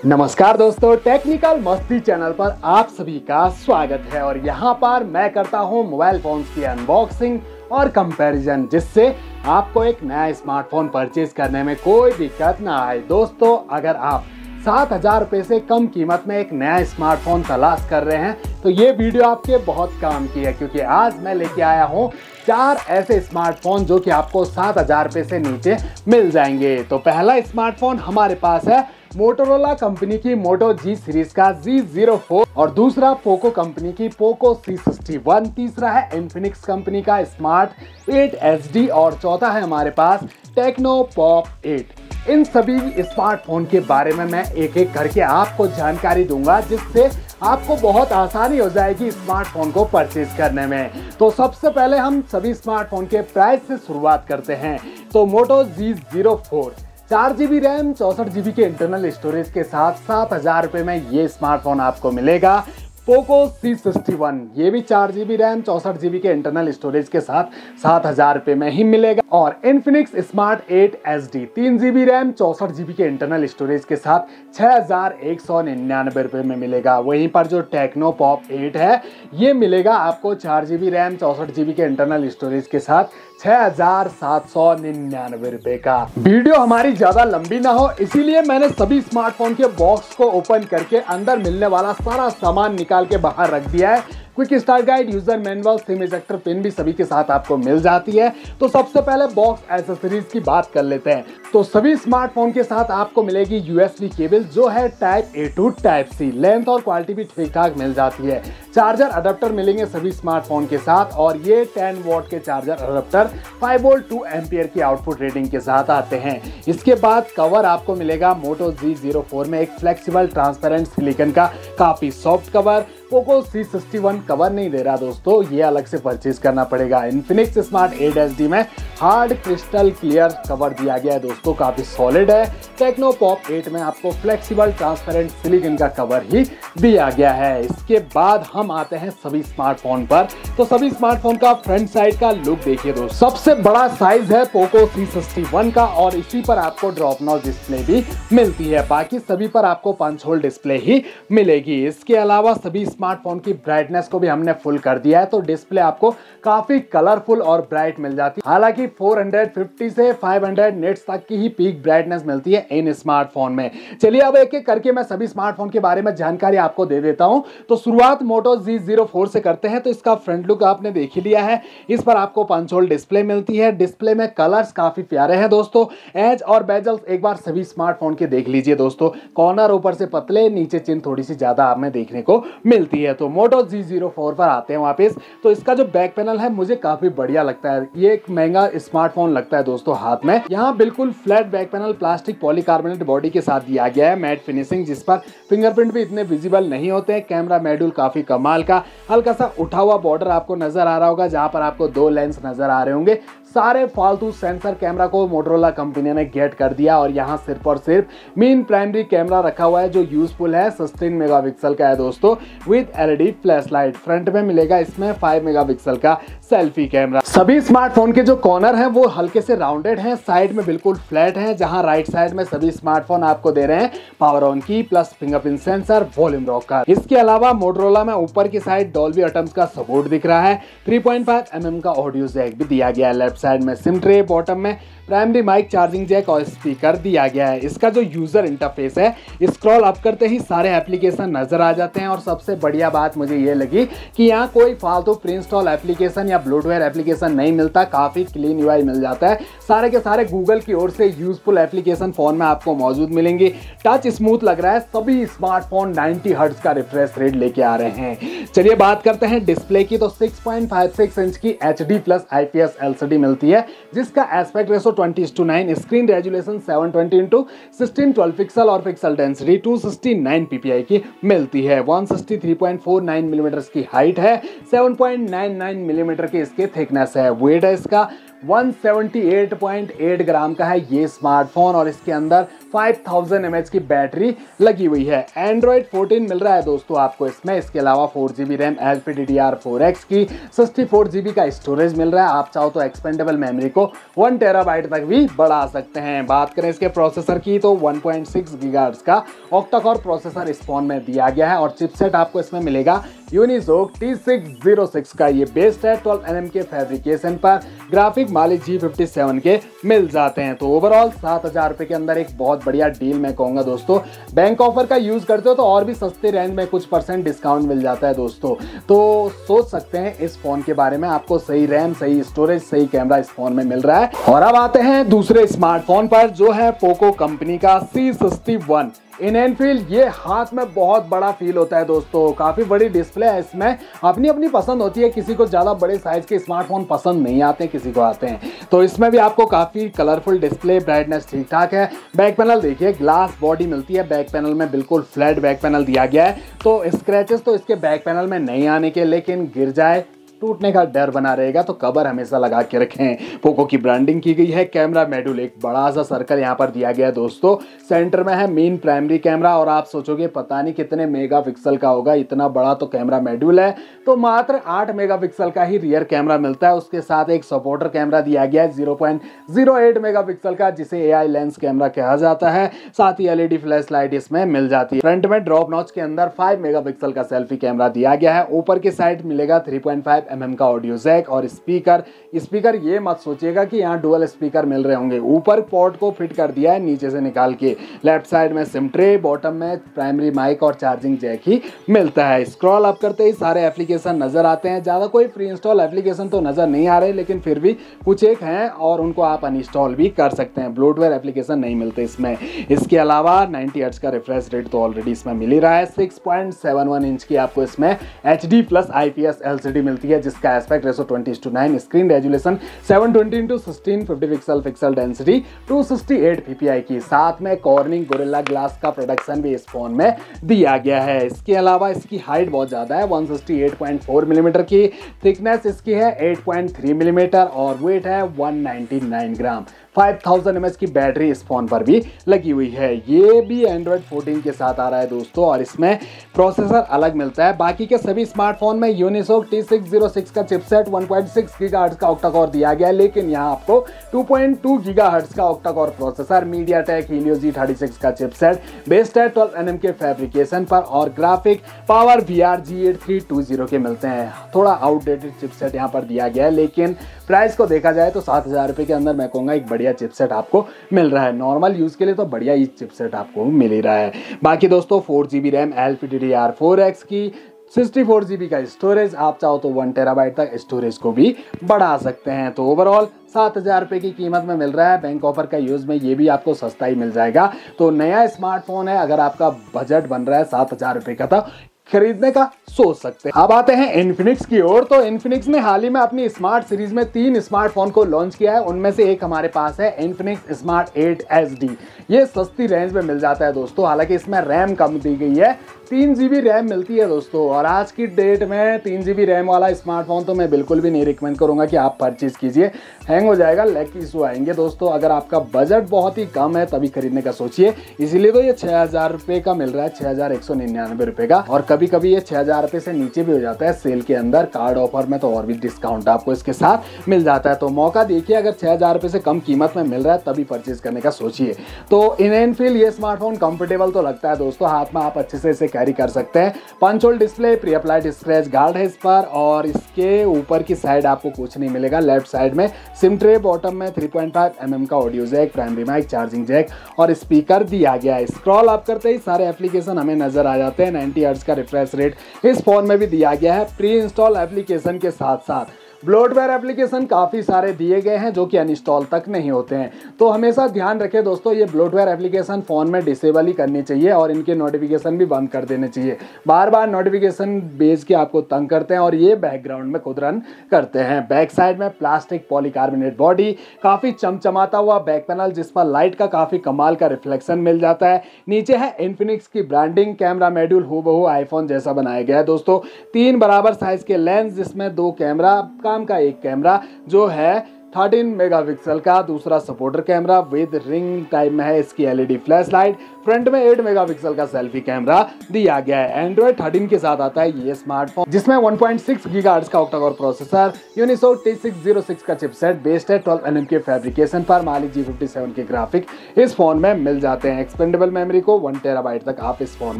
नमस्कार दोस्तों, टेक्निकल मस्ती चैनल पर आप सभी का स्वागत है। और यहाँ पर मैं करता हूँ मोबाइल फोन्स की अनबॉक्सिंग और कंपैरिजन, जिससे आपको एक नया स्मार्टफोन परचेज करने में कोई दिक्कत ना आए। दोस्तों, अगर आप 7,000 रुपये से कम कीमत में एक नया स्मार्टफोन तलाश कर रहे हैं तो ये वीडियो आपके बहुत काम की है, क्योंकि आज मैं लेके आया हूँ 4 ऐसे स्मार्टफोन जो कि आपको 7,000 रुपये से नीचे मिल जाएंगे। तो पहला स्मार्टफोन हमारे पास है मोटोरोला कंपनी की मोटो जी सीरीज का Z04 और दूसरा पोको कंपनी की पोको C61, तीसरा है इन्फिनिक्स कंपनी का स्मार्ट 8 SD और चौथा है हमारे पास टेक्नो पॉप 8। इन सभी स्मार्टफोन के बारे में मैं एक एक करके आपको जानकारी दूंगा, जिससे आपको बहुत आसानी हो जाएगी स्मार्टफोन को परचेज करने में। तो सबसे पहले हम सभी स्मार्टफोन के प्राइस से शुरुआत करते हैं। तो मोटो Z04 4GB रैम 64GB के इंटरनल स्टोरेज के साथ 7,000 रुपये में ये स्मार्टफोन आपको मिलेगा। पोको C61 ये भी 4GB रैम 64GB के इंटरनल स्टोरेज के साथ 7,000 रुपये में ही मिलेगा। और Infinix smart 8 SD 3GB RAM 64GB के इंटरनल स्टोरेज के साथ 6,199 रुपये में मिलेगा। वहीं पर जो टेक्नो पॉप 8 है ये मिलेगा आपको 4GB रैम 64GB के इंटरनल स्टोरेज के साथ 6,799 रुपये का। वीडियो हमारी ज्यादा लंबी ना हो, इसीलिए मैंने सभी स्मार्टफोन के बॉक्स को ओपन करके अंदर मिलने वाला सारा सामान निकाल के बाहर रख दिया है। Quick start guide, user manual, SIM ejector pin भी सभी के साथ आपको मिल जाती है। तो सबसे पहले बॉक्स एसेसरीज की बात कर लेते हैं। तो सभी स्मार्टफोन के साथ आपको मिलेगी USB केबल जो है type A to type C। Length और क्वालिटी भी ठीक ठाक मिल जाती है। चार्जर अडेप्टर मिलेंगे सभी स्मार्टफोन के साथ, और ये 10 वॉट के चार्जर अडेप्टर 5 वोल्ट 2 एम्पियर की आउटपुट रेटिंग के साथ आते हैं। इसके बाद कवर आपको मिलेगा मोटो Z04 में एक फ्लेक्सिबल ट्रांसपेरेंट सिलिकॉन का काफी soft cover. Poco C61 cover नहीं दे रहा दोस्तों, ये अलग से परचेज करना पड़ेगा। इन्फिनिक्स स्मार्ट 8 SD में हार्ड क्रिस्टल क्लियर कवर दिया गया है दोस्तों, काफी सॉलिड है। टेक्नो पॉप 8 में आपको फ्लेक्सिबल ट्रांसपेरेंट सिलिकॉन का कवर ही दिया गया है। इसके बाद हम आते हैं सभी स्मार्टफोन पर। तो सभी स्मार्टफोन का फ्रंट साइड का लुक देखिए दोस्तों। सबसे बड़ा साइज है पोको C61 का, और इसी पर आपको ड्रॉप नॉच डिस्प्ले भी मिलती है। बाकी सभी पर आपको पंच होल डिस्प्ले ही मिलेगी। इसके अलावा सभी स्मार्टफोन की ब्राइटनेस को भी हमने फुल कर दिया है, तो डिस्प्ले आपको काफी कलरफुल और ब्राइट मिल जाती है। हालांकि 450 से 500 निट्स तक की ही पीक ब्राइटनेस मिलती है इन स्मार्टफोन में। चलिए अब एक एक करके मैं सभी स्मार्टफोन के बारे में जानकारी आपको दे देता हूं। तो शुरुआत मोटो Z04 से करते हैं। तो इसका फ्रंट लुक आपने देख ही लिया है। इस पर आपको पंच होल डिस्प्ले मिलती है। डिस्प्ले में कलर्स काफी प्यारे हैं दोस्तों। एज और बेजल्स एक बार सभी स्मार्टफोन के देख लीजिए दोस्तों। कॉर्नर ऊपर से पतले, नीचे चिन थोड़ी सी ज्यादा आप में देखने को मिलती है। तो मोटो Z04 पर आते हैं वापस। तो इसका जो बैक पैनल है मुझे काफी बढ़िया लगता है। ये एक महंगा स्मार्टफोन लगता है दोस्तों हाथ में। यहाँ बिल्कुल flat back panel plastic polycarbonate body के साथ दिया गया है, मैट फिनिशिंग, जिस पर फिंगरप्रिंट भी इतने विजिबल नहीं होते हैं। कैमरा मॉड्यूल काफी कमाल का, हल्का सा उठा हुआ बॉर्डर आपको नजर आ रहा होगा, जहां पर आपको 2 लेंस नजर आ रहे होंगे। सारे फालतू सेंसर कैमरा को मोटोरोला कंपनी ने गेट कर दिया, और यहाँ सिर्फ और सिर्फ मेन प्राइमरी कैमरा रखा हुआ है जो यूजफुल है। 16 मेगापिक्सल का है दोस्तों with LED flash light. Front में मिलेगा इसमें 5 मेगापिक्सल का सेल्फी कैमरा। सभी स्मार्टफोन के जो कॉर्नर हैं वो हल्के से राउंडेड हैं, साइड में बिल्कुल फ्लैट हैं। जहां राइट साइड में सभी स्मार्टफोन आपको दे रहे हैं पावर ऑन की plus fingerprint sensor, volume rocker. इसके अलावा मोटोरोला में ऊपर की साइड डॉल्बी एटम्स का सपोर्ट दिख रहा है। 3.5 mm का ऑडियो जैक भी दिया गया है। लेफ्ट साइड में सिम ट्रे, बॉटम में प्राइमरी माइक, चार्जिंग जैक और स्पीकर दिया गया है। इसका जो यूजर इंटरफेस है, स्क्रॉल अप करते ही सारे एप्लीकेशन नजर आ जाते हैं। और सबसे बढ़िया बात मुझे ये लगी कि यहाँ कोई फालतू प्री इंस्टॉल एप्लीकेशन या ब्लोटवेयर एप्लीकेशन नहीं मिलता, काफी क्लीन UI मिल जाता है। सारे के सारे गूगल की ओर से यूजफुल एप्लीकेशन फोन में आपको मौजूद मिलेंगे। टच स्मूथ लग रहा है। सभी स्मार्टफोन 90 हर्ट्ज का रिफ्रेश रेट लेके आ रहे हैं। चलिए बात करते हैं डिस्प्ले की। तो 6.56 इंच की HD प्लस IPS LCD मिलती है, जिसका aspect ratio 20:9, screen resolution 720x1612 pixel और पिक्सल डेंसिटी 269 ppi की मिलती है। 163.49 मिलीमीटर की हाइट है, 7.99 मिलीमीटर की इसकी थिकनेस है। वेट है इसका 178.8 ग्राम का है ये स्मार्टफोन और इसके अंदर 5000 mAh की बैटरी लगी हुई है। Android 14 मिल रहा है दोस्तों आपको इसमें। इसके अलावा 4GB रैम LPDDR4X की 64GB का स्टोरेज मिल रहा है। आप चाहो तो एक्सपेंडेबल मेमोरी को 1 TB तक भी बढ़ा सकते हैं। बात करें इसके प्रोसेसर की तो 1.6 GHz का ऑक्टा कोर प्रोसेसर इस फोन में दिया गया है और चिपसेट आपको इसमें मिलेगा यूनिसोक T606 का। ये बेस्ड है 12nm के फैब्रिकेशन पर। ग्राफिक माली G57 के मिल जाते हैं। तो ओवरऑल 7000 रुपये के अंदर एक बहुत बढ़िया डील मैं कहूँगा दोस्तों। बैंक ऑफर का यूज़ करते हो तो और भी सस्ते रेंज में कुछ % डिस्काउंट मिल जाता है दोस्तों। तो सोच सकते हैं इस फ़ोन के बारे में। आपको सही रैम, सही स्टोरेज, सही कैमरा इस फ़ोन में मिल रहा है। और अब आते हैं दूसरे स्मार्टफोन पर जो है पोको कंपनी का C61 इन एंड फील। ये हाथ में बहुत बड़ा फील होता है दोस्तों। काफ़ी बड़ी डिस्प्ले है इसमें। अपनी अपनी पसंद होती है। किसी को ज़्यादा बड़े साइज़ के स्मार्टफोन पसंद नहीं आते, किसी को आते हैं। तो इसमें भी आपको काफ़ी कलरफुल डिस्प्ले, ब्राइटनेस ठीक ठाक है। बैक पैनल देखिए, ग्लास बॉडी मिलती है बैक पैनल में, बिल्कुल फ्लैट बैक पैनल दिया गया है। तो स्क्रैचेस तो इसके बैक पैनल में नहीं आने के, लेकिन गिर जाए टूटने का डर बना रहेगा तो कवर हमेशा लगा के रखें। पोको की ब्रांडिंग की गई है। कैमरा मॉड्यूल एक बड़ा सा सर्कल यहाँ पर दिया गया है दोस्तों। सेंटर में है मेन प्राइमरी कैमरा और आप सोचोगे पता नहीं कितने मेगापिक्सल का होगा, इतना बड़ा तो कैमरा मॉड्यूल है। तो मात्र 8 मेगापिक्सल का ही रियर कैमरा मिलता है। उसके साथ एक सपोर्टर कैमरा दिया गया है 0.08 मेगापिक्सल का, जिसे AI लेंस कैमरा कहा जाता है। साथ ही LED फ्लैश लाइट इसमें मिल जाती है। फ्रंट में ड्रॉप नॉच के अंदर 5 मेगापिक्सल का सेल्फी कैमरा दिया गया है। ऊपर की साइड मिलेगा 3.5 mm का ऑडियो जैक और स्पीकर ये मत सोचिएगा कि यहाँ डुअल स्पीकर मिल रहे होंगे। ऊपर पोर्ट को फिट कर दिया है नीचे से निकाल के। लेफ्ट साइड में सिम ट्रे, बॉटम में प्राइमरी माइक और चार्जिंग जैक ही मिलता है। स्क्रॉल अप करते ही सारे एप्लीकेशन नजर आते हैं। ज़्यादा कोई प्री इंस्टॉल एप्लीकेशन तो नजर नहीं आ रहे, लेकिन फिर भी कुछ एक हैं और उनको आप अनइंस्टॉल भी कर सकते हैं। ब्लोटवेयर एप्लीकेशन नहीं मिलते इसमें। इसके अलावा 90 हर्ट्ज का रिफ्रेश रेट तो ऑलरेडी इसमें मिल ही रहा है। 6.71 इंच की आपको इसमें HD+ IPS LCD मिलती है, जिसका aspect ratio 20:9, screen resolution 720x1650 pixel density 268 ppi की। साथ में कॉर्निंग गोरिल्ला ग्लास का प्रोडक्शन भी इस फोन में दिया गया है। इसके अलावा इसकी हाइट बहुत ज़्यादा है, 168.4 मिलीमीटर की। थिकनेस इसकी है 8.3 मिलीमीटर और वेट है 199 ग्राम। 5000 mAh की बैटरी इस फोन पर भी लगी हुई है। ये भी Android 14 के साथ आ रहा है दोस्तों और इसमें प्रोसेसर अलग मिलता है। बाकी के सभी स्मार्टफोन में यूनिसोक T606 का चिपसेट 1.6 GHz का ऑक्टा कोर दिया गया है, लेकिन यहाँ आपको 2.2 GHz का octa core processor, MediaTek Helio G36 का चिपसेट, बेस्ड है 12nm के फैब्रिकेशन पर और ग्राफिक पावर VR G8320 के मिलते हैं। थोड़ा आउटडेटेड चिपसेट यहाँ पर दिया गया है, लेकिन प्राइस को देखा जाए तो 7000 रुपये के अंदर मैं कहूँगा एक बढ़िया चिपसेट आपको मिल रहा है। नॉर्मल यूज़ के लिए तो बढ़िया ही चिपसेट आपको मिल ही रहा है। बाकी दोस्तों 4GB रैम LPDDR4X की, 64GB का स्टोरेज, आप चाहो तो 1 TB तक स्टोरेज को भी बढ़ा सकते हैं। तो ओवरऑल 7000 रुपये की कीमत में मिल रहा है। बैंक ऑफर का यूज़ में ये भी आपको सस्ता ही मिल जाएगा। तो नया स्मार्टफोन है, अगर आपका बजट बन रहा है 7000 रुपये का तो खरीदने का सोच सकते हैं। अब आते हैं इन्फिनिक्स की ओर। तो इन्फिनिक्स ने हाल ही में अपनी स्मार्ट सीरीज में 3 स्मार्टफोन को लॉन्च किया है। उनमें से एक हमारे पास है इन्फिनिक्स स्मार्ट 8 SD। ये सस्ती रेंज में मिल जाता है दोस्तों। हालांकि इसमें रैम कम दी गई है, 3GB रैम मिलती है दोस्तों। और आज की डेट में 3GB रैम वाला स्मार्टफोन तो मैं बिल्कुल भी नहीं रिकमेंड करूंगा कि आप परचेज कीजिए। हैंग हो जाएगा, लैग इशू आएंगे दोस्तों। अगर आपका बजट बहुत ही कम है तभी खरीदने का सोचिए। इसीलिए तो ये 6000 रुपये का मिल रहा है, 6199 रुपये का। और कभी कभी ये 6000 रुपये से नीचे भी हो जाता है सेल के अंदर। कार्ड ऑफर में तो और भी डिस्काउंट आपको इसके साथ मिल जाता है। तो मौका देखिए, अगर 6000 रुपये से कम कीमत में मिल रहा है तभी परचेज करने का सोचिए। तो इन एंड फील ये स्मार्टफोन कंफर्टेबल तो लगता है दोस्तों। हाथ में आप अच्छे से इसे कैरी कर सकते हैं। Punch hole display, pre applied scratch guard है इस पर। और इसके ऊपर की साइड आपको कुछ नहीं मिलेगा। लेफ्ट साइड में सिम ट्रे, बॉटम में 3.5 mm का audio jack, primary mic, charging jack और स्पीकर दिया गया है। स्क्रॉल अप करते ही सारे एप्लीकेशन हमें नजर आ जाते हैं। 90 हर्ट्ज का रिफ्रेश रेट इस फोन में भी दिया गया है। प्री इंस्टॉल एप्लीकेशन के साथ साथ ब्लोटवेयर एप्लीकेशन काफ़ी सारे दिए गए हैं जो कि अनइंस्टॉल तक नहीं होते हैं। तो हमेशा ध्यान रखें दोस्तों, ये ब्लोटवेयर एप्लीकेशन फ़ोन में डिसेबल ही करनी चाहिए और इनके नोटिफिकेशन भी बंद कर देने चाहिए। बार बार नोटिफिकेशन भेज के आपको तंग करते हैं और ये बैकग्राउंड में खुद रन करते हैं। बैक साइड में प्लास्टिक पॉलीकार्बोनेट बॉडी, काफ़ी चमचमाता हुआ बैक पैनल जिस पर लाइट का काफ़ी कमाल का रिफ्लेक्शन मिल जाता है। नीचे है इन्फिनिक्स की ब्रांडिंग। कैमरा मॉड्यूल हूबहू आईफोन जैसा बनाया गया है दोस्तों। 3 बराबर साइज के लेंस, जिसमें 2 कैमरा, काम का एक कैमरा जो है 13 मेगापिक्सल का दूसरा supporter camera with ring type में है इसकी एलईडी फ्लैश लाइट। फ्रंट में 8 मेगापिक्सल का सेल्फी कैमरा दिया गया है। एंड्रॉइड 13 के साथ आता है ये स्मार्टफोन, जिसमें 1.6 गीगाहर्ट्ज का ऑक्टा-कोर प्रोसेसर, यूनिसोक T606 का चिपसेट बेस्ड है। 12 nm के फैब्रिकेशन पर मालिक G57 के ग्राफिक इस फोन में मिल जाते हैं। एक्सपेंडेबल मेमोरी को 1 TB तक आप इस फोन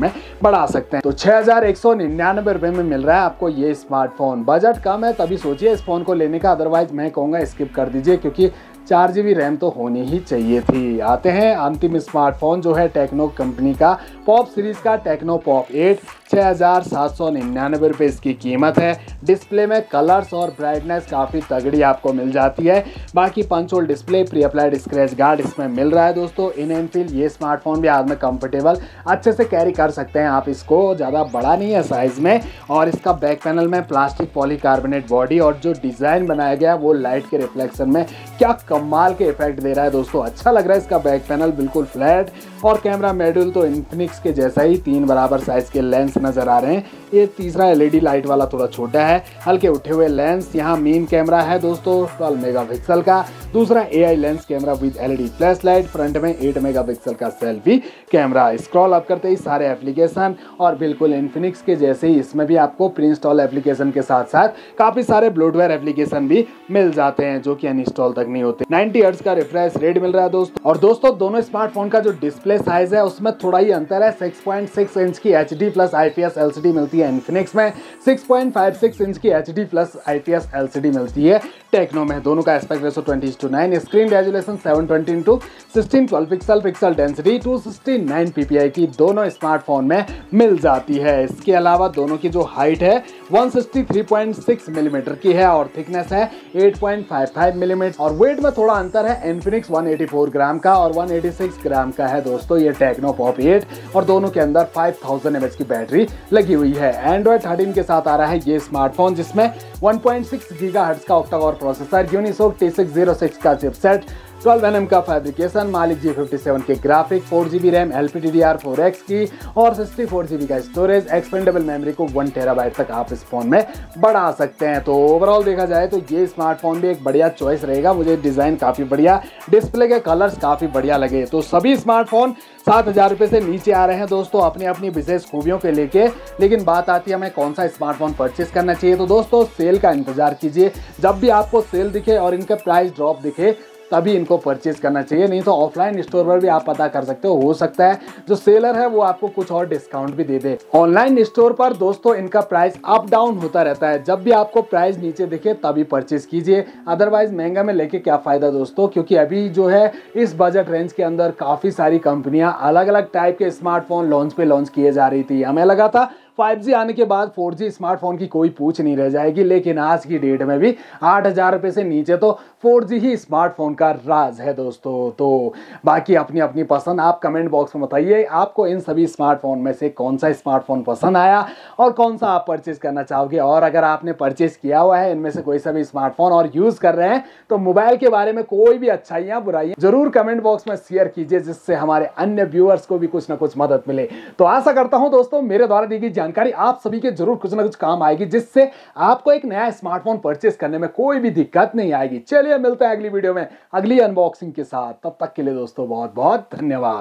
में बढ़ा सकते हैं। तो 6199 रुपए में मिल रहा है आपको ये स्मार्टफोन। बजट कम है तभी सोचिए इस फोन को लेने का, अदरवाइज मैं कहूँगा स्किप कर दीजिए, क्योंकि 4 GB रैम तो होनी ही चाहिए थी। आते हैं अंतिम स्मार्टफोन जो है टेक्नो कंपनी का पॉप सीरीज का टेक्नो पॉप 8। 6799 रुपये इसकी कीमत है। डिस्प्ले में कलर्स और ब्राइटनेस काफ़ी तगड़ी आपको मिल जाती है। बाकी punch hole display, pre applied scratch guard इसमें मिल रहा है दोस्तों। इन एंड फील ये स्मार्टफोन भी हाथ में कंफर्टेबल अच्छे से कैरी कर सकते हैं आप इसको, ज़्यादा बड़ा नहीं है साइज में। और इसका बैक पैनल में प्लास्टिक पॉलीकार्बोनेट बॉडी और जो डिज़ाइन बनाया गया वो लाइट के रिफ्लेक्शन में क्या कमाल के इफेक्ट दे रहा है दोस्तों। अच्छा लग रहा है इसका बैक पैनल बिल्कुल फ्लैट। और कैमरा मॉड्यूल तो इन्फिनिक्स के जैसा ही 3 बराबर साइज के लेंस नजर आ रहे हैं। ये तीसरा एलईडी लाइट वाला थोड़ा छोटा है, हल्के उठे हुए लेंस। यहाँ मेन कैमरा है दोस्तों 12 मेगापिक्सल का, दूसरा AI lens camera with LED flash light, front में 8 मेगापिक्सल का सेल्फी कैमरा। स्क्रॉल अप करते ही सारे एप्लीकेशन और बिल्कुल इन्फिनिक्स के जैसे ही इसमें भी आपको प्री इंस्टॉल एप्लीकेशन के साथ साथ काफी सारे ब्लोटवेयर एप्लीकेशन भी मिल जाते हैं जो कि अनइंस्टॉल तक नहीं होते। 90 हर्ट्ज का रिफ्रेश रेट मिल रहा है दोस्तों। और दोस्तों दोनों स्मार्टफोन का जो डिस्प्ले साइज है उसमें थोड़ा ही अंतर है। 6.6 इंच की HD प्लस IPS LCD मिलती है इन्फिनिक्स में, 6.56 इंच की HD प्लस IPS LCD मिलती है टेक्नो में। दोनों का aspect ratio 20:9, screen resolution 720x1612 pixel, pixel density 269 ppi की दोनों स्मार्टफोन में मिल जाती है। इसके अलावा दोनों की जो हाइट है 163.6 मिलीमीटर की है और थिकनेस है 8.55 मिलीमीटर। और वेट में थोड़ा अंतर है, इन्फिनिक्स 184 ग्राम का और 186 ग्राम का है दोस्तों ये टेक्नो पॉप 8। और दोनों के अंदर 5000 mAh की बैटरी लगी हुई है। एंड्रॉइड 13 के साथ आ रहा है ये स्मार्टफोन, जिसमें 1.6 गीगाहर्ट्ज का ऑक्टा-कोर प्रोसेसर, यूनिसोक T606 का चिपसेट, 12 nm का फैब्रिकेशन, मालिक G57 के ग्राफिक, 4 GB रैम LPDDR4X की और 64 GB का स्टोरेज। एक्सपेंडेबल मेमोरी को 1 TB तक आप इस फोन में बढ़ा सकते हैं। तो ओवरऑल देखा जाए तो ये स्मार्टफोन भी एक बढ़िया चॉइस रहेगा। मुझे डिज़ाइन काफ़ी बढ़िया, डिस्प्ले के कलर्स काफ़ी बढ़िया लगे। तो सभी स्मार्टफोन 7000 रुपये से नीचे आ रहे हैं दोस्तों अपनी अपनी विशेष खूबियों के लेके। लेकिन बात आती है हमें कौन सा स्मार्टफोन परचेस करना चाहिए। तो दोस्तों सेल का इंतजार कीजिए, जब भी आपको सेल दिखे और इनका प्राइस ड्रॉप दिखे तभी इनको परचेज करना चाहिए, नहीं तो ऑफलाइन स्टोर पर भी आप पता कर सकते हो सकता है जो सेलर है वो आपको कुछ और डिस्काउंट भी दे दे। ऑनलाइन स्टोर पर दोस्तों इनका प्राइस अप डाउन होता रहता है, जब भी आपको प्राइस नीचे दिखे तभी परचेज कीजिए, अदरवाइज महंगा में लेके क्या फायदा दोस्तों। क्योंकि अभी जो है इस बजट रेंज के अंदर काफी सारी कंपनियां अलग अलग टाइप के स्मार्टफोन लॉन्च किए जा रही थी। हमें लगा था 5G आने के बाद 4G स्मार्टफोन की कोई पूछ नहीं रह जाएगी, लेकिन आज की डेट में भी 8000 रुपये से नीचे तो 4G ही स्मार्टफोन का राज है दोस्तों। तो बाकी अपनी अपनी पसंद आप कमेंट बॉक्स में बताइए, आपको इन सभी स्मार्टफोन में से कौन सा स्मार्टफोन पसंद आया और कौन सा आप परचेज करना चाहोगे। और अगर आपने परचेज किया हुआ है इनमें से कोई सा भी स्मार्टफोन और यूज कर रहे हैं तो मोबाइल के बारे में कोई भी अच्छाइयाँ बुराइयाँ जरूर कमेंट बॉक्स में शेयर कीजिए, जिससे हमारे अन्य व्यूअर्स को भी कुछ ना कुछ मदद मिले। तो आशा करता हूं दोस्तों मेरे द्वारा दी गई जानकारी आप सभी के जरूर कुछ ना कुछ काम आएगी, जिससे आपको एक नया स्मार्टफोन परचेस करने में कोई भी दिक्कत नहीं आएगी। चलिए मिलते हैं अगली वीडियो में अगली अनबॉक्सिंग के साथ, तब तक के लिए दोस्तों बहुत बहुत धन्यवाद।